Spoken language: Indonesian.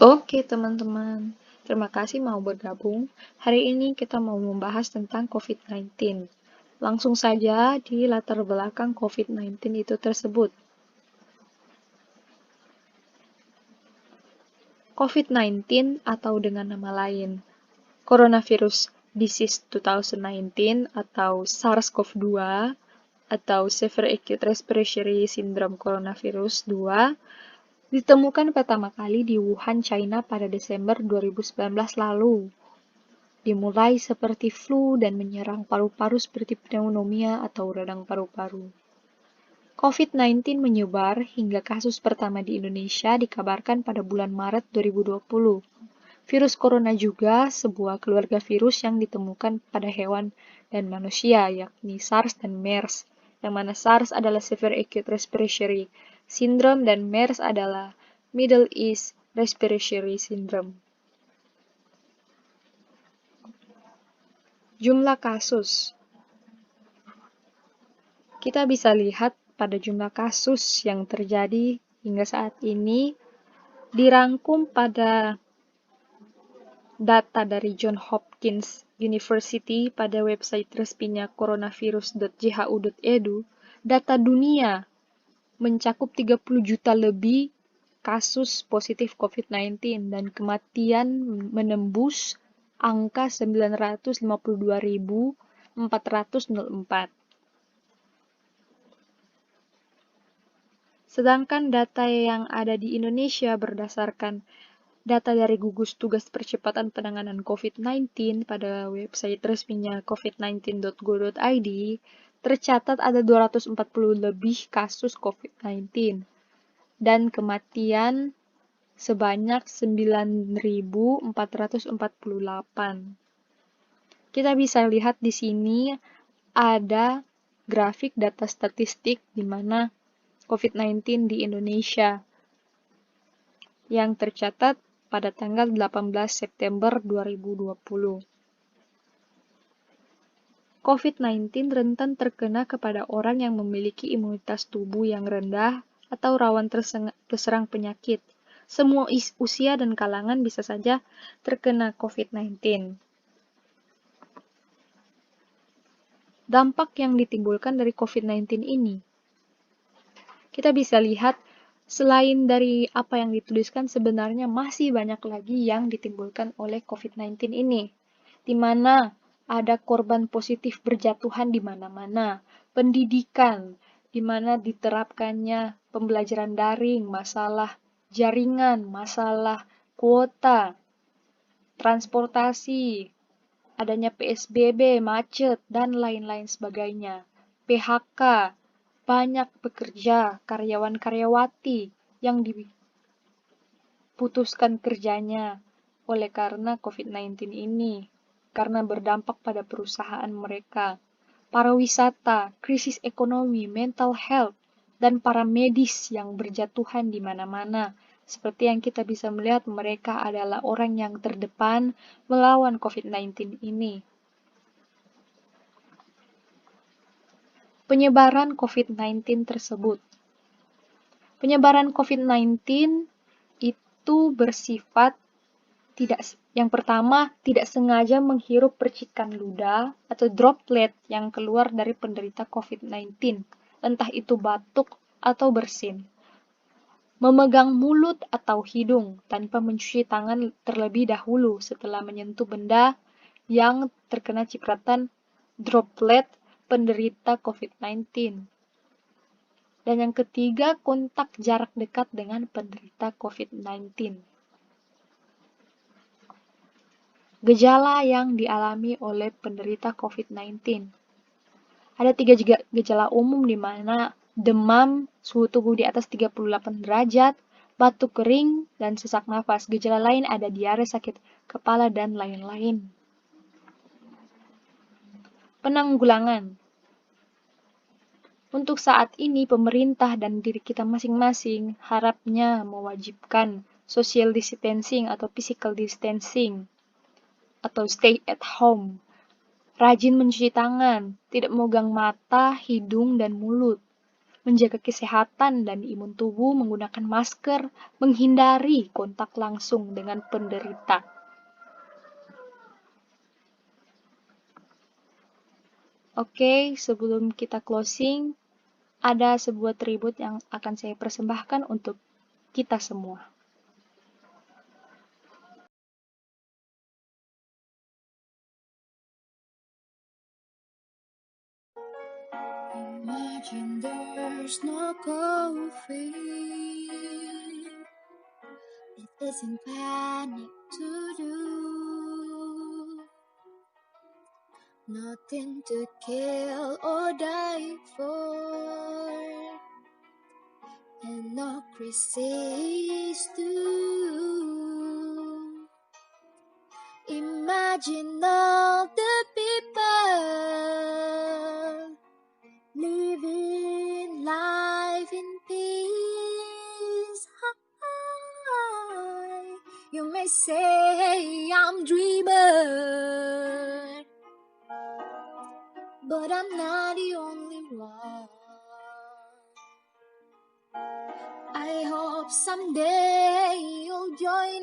Oke teman-teman, terima kasih mau bergabung. Hari ini kita mau membahas tentang COVID-19. Langsung saja di latar belakang COVID-19 itu tersebut. COVID-19 atau dengan nama lain, Coronavirus Disease 2019 atau SARS-CoV-2 atau Severe Acute Respiratory Syndrome Coronavirus 2 ditemukan pertama kali di Wuhan, China pada Desember 2019 lalu. Dimulai seperti flu dan menyerang paru-paru seperti pneumonia atau radang paru-paru. COVID-19 menyebar hingga kasus pertama di Indonesia dikabarkan pada bulan Maret 2020. Virus corona juga sebuah keluarga virus yang ditemukan pada hewan dan manusia, yakni SARS dan MERS, yang mana SARS adalah Severe Acute Respiratory Syndrome dan MERS adalah Middle East Respiratory Syndrome. Jumlah kasus. Kita bisa lihat pada jumlah kasus yang terjadi hingga saat ini dirangkum pada data dari Johns Hopkins University pada website resminya coronavirus.jhu.edu. Data dunia mencakup 30 juta lebih kasus positif COVID-19 dan kematian menembus angka 952.404. Sedangkan data yang ada di Indonesia berdasarkan data dari gugus tugas percepatan penanganan COVID-19 pada website resminya covid19.go.id, tercatat ada 240 lebih kasus COVID-19 dan kematian sebanyak 9.448. Kita bisa lihat di sini ada grafik data statistik di mana COVID-19 di Indonesia yang tercatat pada tanggal 18 September 2020. COVID-19 rentan terkena kepada orang yang memiliki imunitas tubuh yang rendah atau rawan terserang penyakit. Semua usia dan kalangan bisa saja terkena COVID-19. Dampak yang ditimbulkan dari COVID-19 ini. Kita bisa lihat, selain dari apa yang dituliskan, sebenarnya masih banyak lagi yang ditimbulkan oleh COVID-19 ini, di mana ada korban positif berjatuhan di mana-mana, pendidikan, di mana diterapkannya pembelajaran daring, masalah jaringan, masalah kuota, transportasi, adanya PSBB, macet, dan lain-lain sebagainya. PHK, banyak pekerja, karyawan-karyawati yang diputuskan kerjanya oleh karena COVID-19 ini, karena berdampak pada perusahaan mereka. Pariwisata, krisis ekonomi, mental health, dan para medis yang berjatuhan di mana-mana. Seperti yang kita bisa melihat, mereka adalah orang yang terdepan melawan COVID-19 ini. Penyebaran COVID-19 tersebut. Penyebaran COVID-19 itu bersifat yang pertama, tidak sengaja menghirup percikan ludah atau droplet yang keluar dari penderita COVID-19, entah itu batuk atau bersin. Memegang mulut atau hidung tanpa mencuci tangan terlebih dahulu setelah menyentuh benda yang terkena cipratan droplet penderita COVID-19. Dan yang ketiga, kontak jarak dekat dengan penderita COVID-19. Gejala yang dialami oleh penderita COVID-19. Ada 3 gejala umum di mana demam, suhu tubuh di atas 38 derajat, batuk kering, dan sesak nafas. Gejala lain ada diare, sakit kepala, dan lain-lain. Penanggulangan. Untuk saat ini, pemerintah dan diri kita masing-masing harapnya mewajibkan social distancing atau physical distancing atau stay at home. Rajin mencuci tangan, tidak memegang mata, hidung, dan mulut. menjaga kesehatan dan imun tubuh menggunakan masker, menghindari kontak langsung dengan penderita. Oke, sebelum kita closing, ada sebuah tribut yang akan saya persembahkan untuk kita semua. Imagine there's no COVID. It isn't panic to do. Nothing to kill or die for, and no crisis too. Imagine all the people living life in peace. You may say I'm dreamer, but I'm not the only one. I hope someday you'll join